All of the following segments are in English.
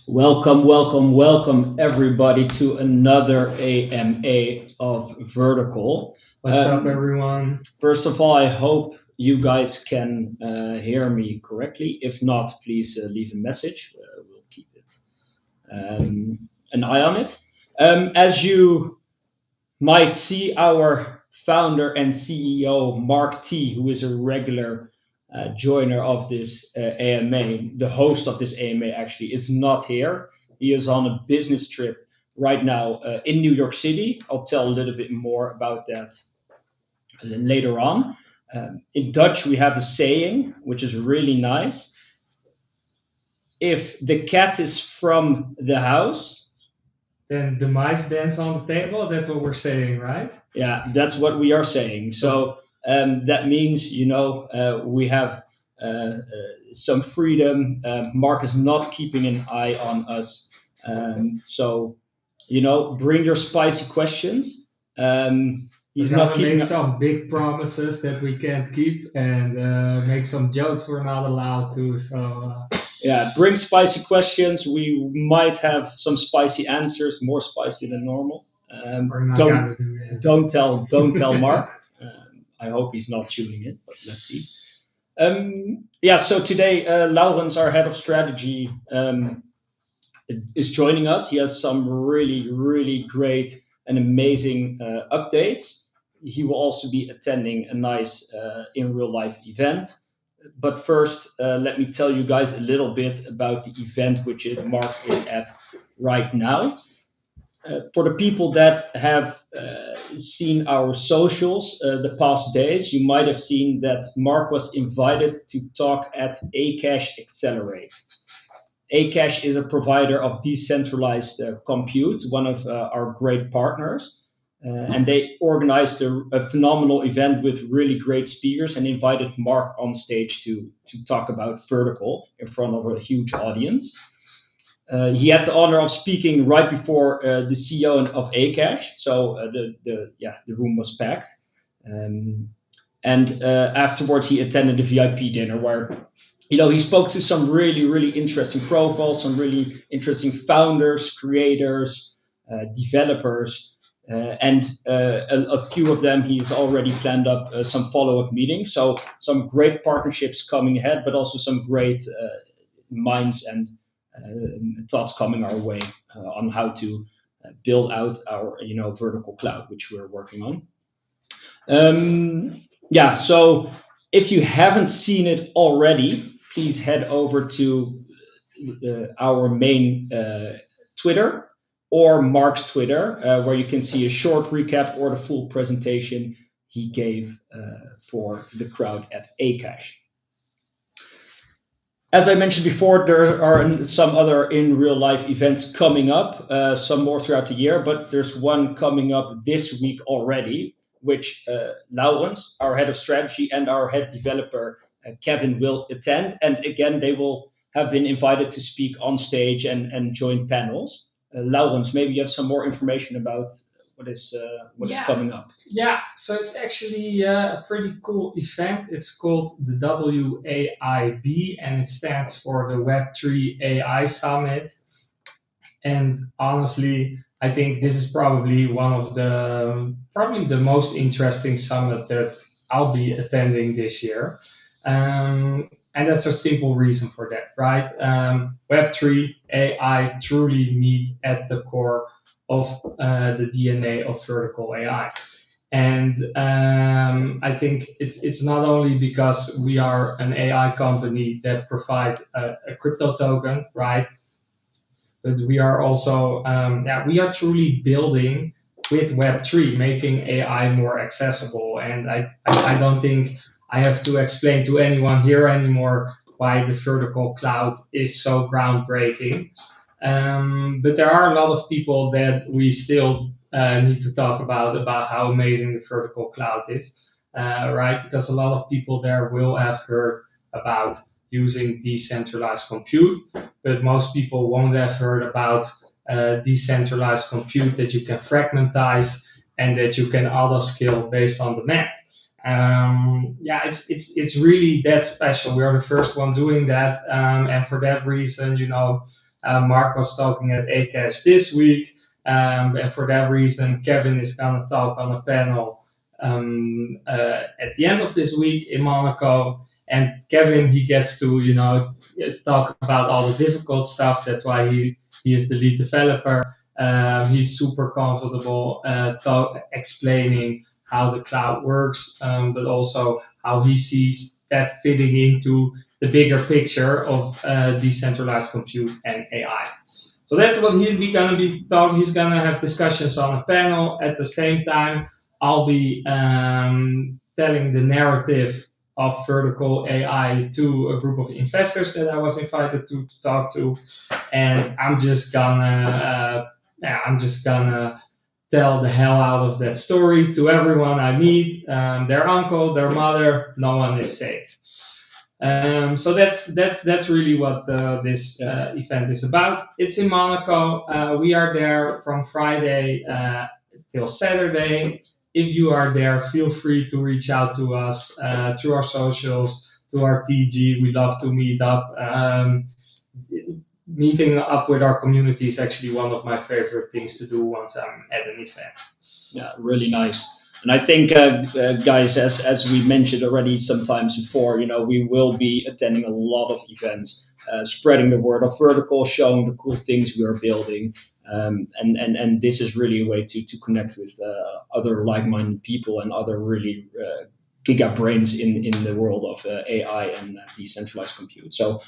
Welcome, welcome, welcome everybody to another AMA of Vertical. What's up, everyone? First of all, I hope you guys can hear me correctly. If not, please leave a message. We'll keep it an eye on it. As you might see, our founder and CEO, Mark T, who is a regular joiner of this AMA, the host of this AMA actually, is not here. He is on a business trip right now in New York City. I'll tell a little bit more about that later on. In Dutch, we have a saying which is really nice. If the cat is from the house, Then the mice dance on the table. That's what we're saying, right? yeah, that's what we are saying. So that means, we have some freedom. Mark is not keeping an eye on us. So, bring your spicy questions. We're He's not gonna keeping. make some big promises that we can't keep, and make some jokes we're not allowed to. Yeah, bring spicy questions. We might have some spicy answers, more spicy than normal. We're not Don't gonna do that. don't tell Mark. I hope he's not tuning in, but let's see. Yeah, so today, Laurens, our head of strategy, is joining us. He has some really, really great and amazing updates. He will also be attending a nice in real life event. But first, let me tell you guys a little bit about the event which Mark is at right now. For the people that have seen our socials the past days, you might have seen that Mark was invited to talk at Akash Accelerate. Akash is a provider of decentralized compute, one of our great partners. And they organized a phenomenal event with really great speakers and invited Mark on stage to talk about Vertical in front of a huge audience. He had the honor of speaking right before the CEO of Akash, so the room was packed. And afterwards, he attended a VIP dinner where he spoke to some really, really interesting profiles, some really interesting founders, creators, developers, and a few of them he's already planned up some follow-up meetings. So some great partnerships coming ahead, but also some great minds and thoughts coming our way on how to build out our vertical cloud, which we're working on. Yeah, so if you haven't seen it already, please head over to our main Twitter or Mark's Twitter, where you can see a short recap or the full presentation he gave for the crowd at Akash. As I mentioned before, there are some other in real life events coming up, some more throughout the year, but there's one coming up this week already, which Laurens, our head of strategy, and our head developer, Kevin, will attend. And again, they will have been invited to speak on stage and join panels. Laurens, maybe you have some more information about what is coming up. Yeah, so it's actually a pretty cool event. It's called the WAIB, and it stands for the Web3 AI Summit. And honestly, I think this is probably probably the most interesting summit that I'll be attending this year. And that's a simple reason for that, right? Web3 AI truly meet at the core of the DNA of vertical AI. And I think it's not only because we are an AI company that provide a crypto token, right? But we are also we are truly building with Web3, making AI more accessible. And I don't think I have to explain to anyone here anymore why the vertical cloud is so groundbreaking. But there are a lot of people that we still need to talk about how amazing the vertical cloud is, right? Because a lot of people there will have heard about using decentralized compute, but most people won't have heard about decentralized compute that you can fragmentize and that you can auto scale based on demand. It's really that special. We are the first one doing that, and for that reason, Mark was talking at ACASH this week. And for that reason, Kevin is going to talk on a panel at the end of this week in Monaco. And Kevin, he gets to, talk about all the difficult stuff. That's why he is the lead developer. He's super comfortable explaining how the cloud works, but also how he sees that fitting into the bigger picture of decentralized compute and AI. So that's what he's going to be talking. He's going to have discussions on a panel. At the same time, I'll be telling the narrative of vertical AI to a group of investors that I was invited to talk to, and I'm just gonna tell the hell out of that story to everyone I meet, their uncle, their mother. No one is safe. So that's really what this event is about. It's in Monaco. We are there from Friday till Saturday. If you are there, feel free to reach out to us through our socials, to our TG. We love to meet up. Meeting up with our community is actually one of my favorite things to do once I'm at an event. Yeah, really nice. And I think, guys, as we mentioned already sometimes before, we will be attending a lot of events, spreading the word of vertical, showing the cool things we are building. And this is really a way to connect with other like-minded people and other really giga brains in the world of AI and decentralized compute. So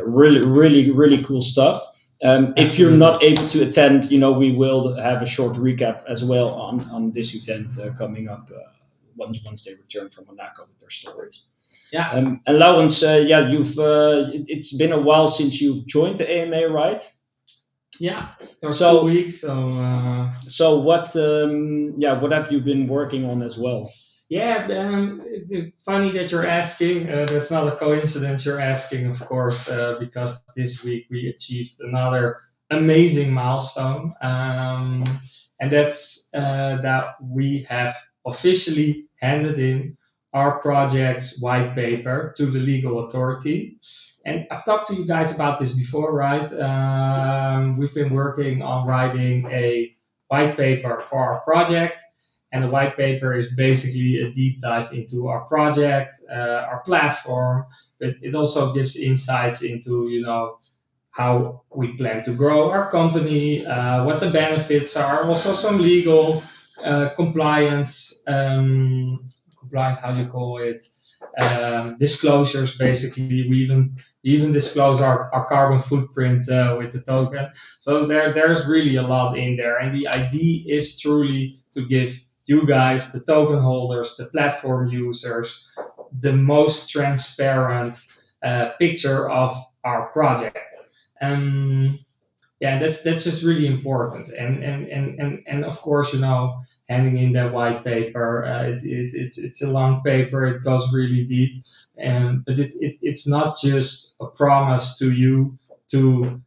really, really, really cool stuff. If you're not able to attend, we will have a short recap as well on this event coming up once they return from Monaco with their stories. Yeah. And Laurens, you've it's been a while since you've joined the AMA, right? Yeah, or 2 weeks. So what have you been working on as well? Yeah, funny that you're asking. That's not a coincidence you're asking, of course, because this week we achieved another amazing milestone, and that's that we have officially handed in our project's white paper to the legal authority. And I've talked to you guys about this before, right? We've been working on writing a white paper for our project. And the white paper is basically a deep dive into our project, our platform, but it also gives insights into, how we plan to grow our company, what the benefits are, also some legal compliance, how do you call it, disclosures. Basically, we even disclose our carbon footprint with the token. So there's really a lot in there, and the idea is truly to give you guys, the token holders, the platform users, the most transparent picture of our project. That's just really important. And of course, handing in that white paper, it's a long paper. It goes really deep, but it's not just a promise to you to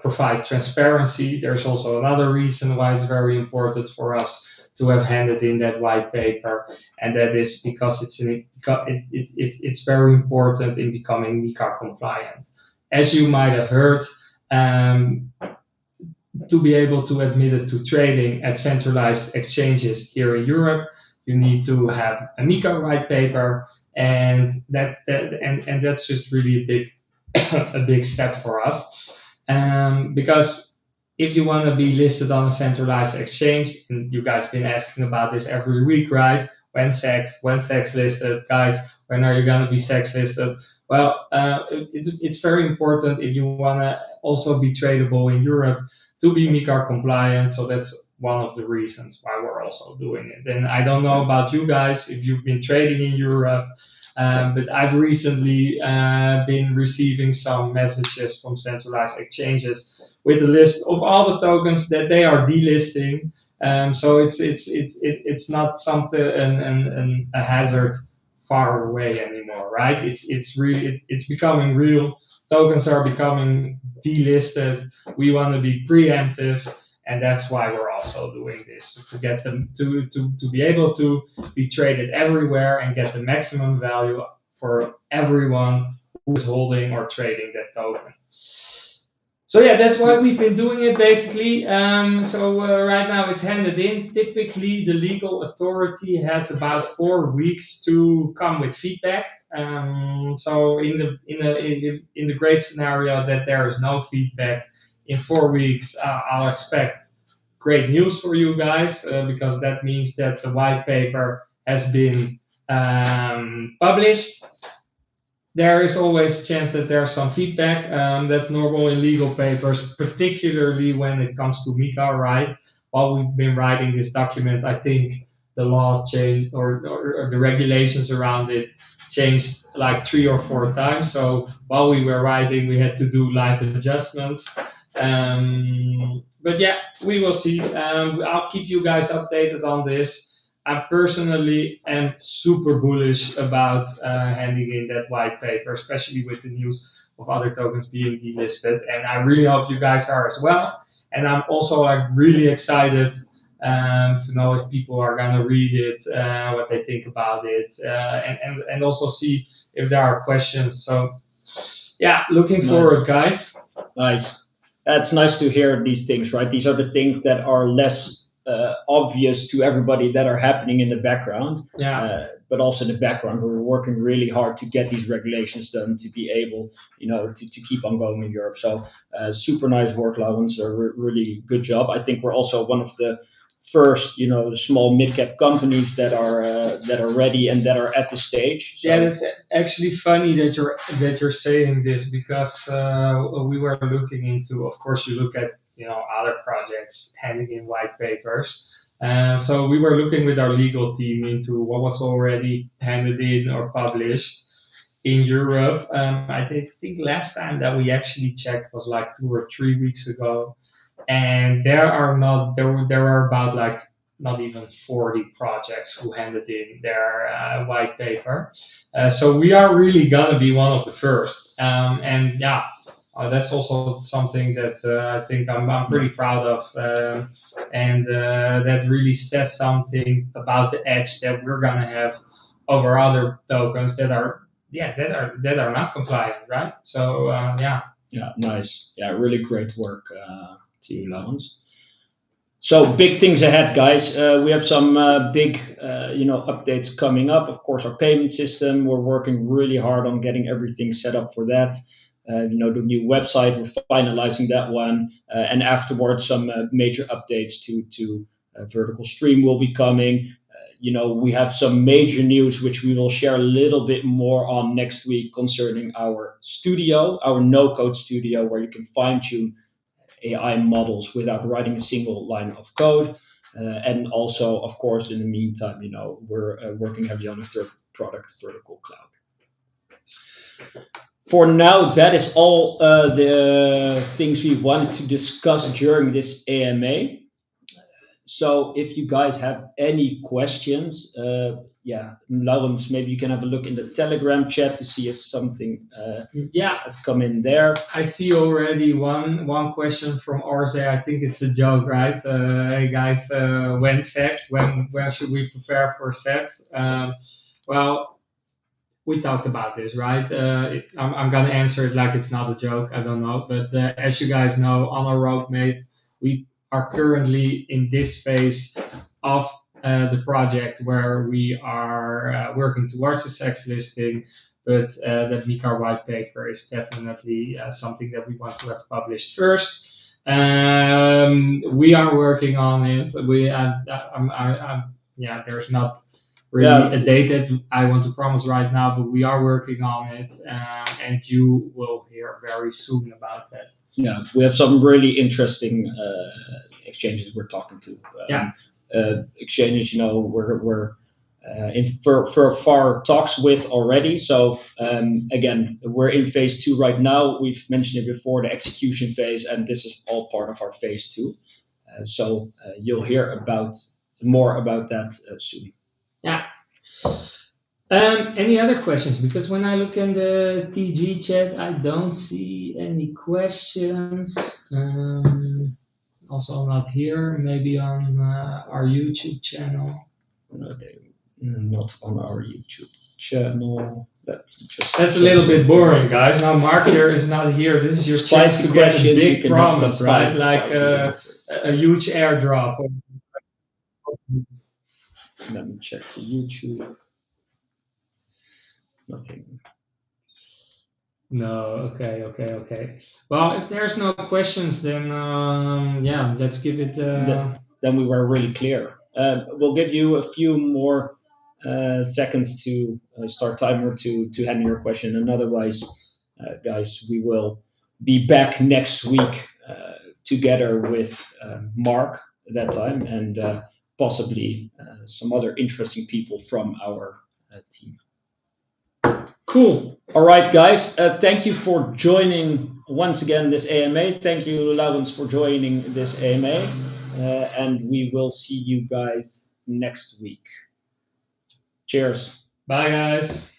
provide transparency. There's also another reason why it's very important for us to have handed in that white paper, and that is because it's very important in becoming MiCA compliant. As you might have heard, to be able to admit it to trading at centralized exchanges here in Europe, you need to have a MiCA white paper, and that's just really a big step for us, because if you want to be listed on a centralized exchange, and you guys been asking about this every week, right? When SEX listed, guys, when are you going to be SEX listed? Well, it's very important if you want to also be tradable in Europe to be MiCA compliant. So that's one of the reasons why we're also doing it. And I don't know about you guys if you've been trading in Europe, but I've recently been receiving some messages from centralized exchanges with a list of all the tokens that they are delisting. So it's not something a hazard far away anymore, right? It's becoming real. Tokens are becoming delisted. We want to be preemptive, and that's why we're also doing this, to get them to be able to be traded everywhere and get the maximum value for everyone who is holding or trading that token. So yeah, that's why we've been doing it basically. Right now it's handed in. Typically, the legal authority has about 4 weeks to come with feedback. So in the great scenario that there is no feedback in 4 weeks, I'll expect great news for you guys because that means that the white paper has been published. There is always a chance that there's some feedback. That's normal in legal papers, particularly when it comes to MiCA, right? While we've been writing this document, I think the law changed or the regulations around it changed like 3 or 4 times. So while we were writing, we had to do live adjustments. But yeah, we will see. I'll keep you guys updated on this. I personally am super bullish about handing in that white paper, especially with the news of other tokens being delisted. And I really hope you guys are as well. And I'm also like really excited to know if people are gonna read it, what they think about it, and also see if there are questions. So yeah, looking forward, guys. Nice. It's nice to hear these things, right? These are the things that are less obvious to everybody that are happening in the background. Yeah. But also in the background, we're working really hard to get these regulations done to be able, to keep on going in Europe. So super nice work, Laurens. Really good job. I think we're also one of the first, small mid-cap companies that are ready and that are at the stage. So, yeah, it's actually funny that you're saying this because we were looking into. Of course, you look at other projects handing in white papers. So we were looking with our legal team into what was already handed in or published in Europe. I think last time that we actually checked was like 2 or 3 weeks ago, and there are about like not even 40 projects who handed in their white paper. So we are really gonna be one of the first. And yeah, that's also something that I think I'm pretty proud of, and that really says something about the edge that we're gonna have over other tokens that are not compliant, right? So yeah. Yeah, nice. Yeah, really great work to you, Laurens. So big things ahead, guys. We have some big, updates coming up. Of course, our payment system. We're working really hard on getting everything set up for that. The new website. We're finalizing that one, and afterwards, some major updates to Vertical Stream will be coming. We have some major news which we will share a little bit more on next week concerning our studio, our no-code studio, where you can fine-tune AI models without writing a single line of code. And also, of course, in the meantime, we're working heavily on a third product, Vertical Cloud. For now, that is all the things we wanted to discuss during this AMA. So if you guys have any questions, Laurens, maybe you can have a look in the Telegram chat to see if something has come in there. I see already one question from RZ. I think it's a joke, right? Hey guys, when sex? When should we prepare for sex? Well, we talked about this, right? I'm gonna answer it like it's not a joke. I don't know, but as you guys know, on our roadmap, we are currently in this phase of the project where we are working towards a sex listing, but that MiCA white paper is definitely something that we want to have published first. We are working on it. There's not really a date that I want to promise right now, but we are working on it, and you will hear very soon about that. Yeah, we have some really interesting exchanges we're talking to. Exchanges, we're in far talks with already. So again, we're in phase 2 right now. We've mentioned it before, the execution phase, and this is all part of our phase 2. So you'll hear more about that soon. Yeah. Any other questions? Because when I look in the TG chat, I don't see any questions. Also not here. Maybe on our YouTube channel. No, they're not on our YouTube channel. That's a little bit boring, guys. Now marketer is not here. This is your chance to get a big promise, right? Like a huge airdrop. Let me check the YouTube. Nothing. No, okay. Well, if there's no questions, then yeah, let's give it. Then we were really clear. We'll give you a few more seconds to start timer to hand your question, and otherwise, guys, we will be back next week together with Mark at that time and possibly some other interesting people from our team. Cool. All right, guys. Thank you for joining once again this AMA. Thank you, Laurens, for joining this AMA. And we will see you guys next week. Cheers. Bye, guys.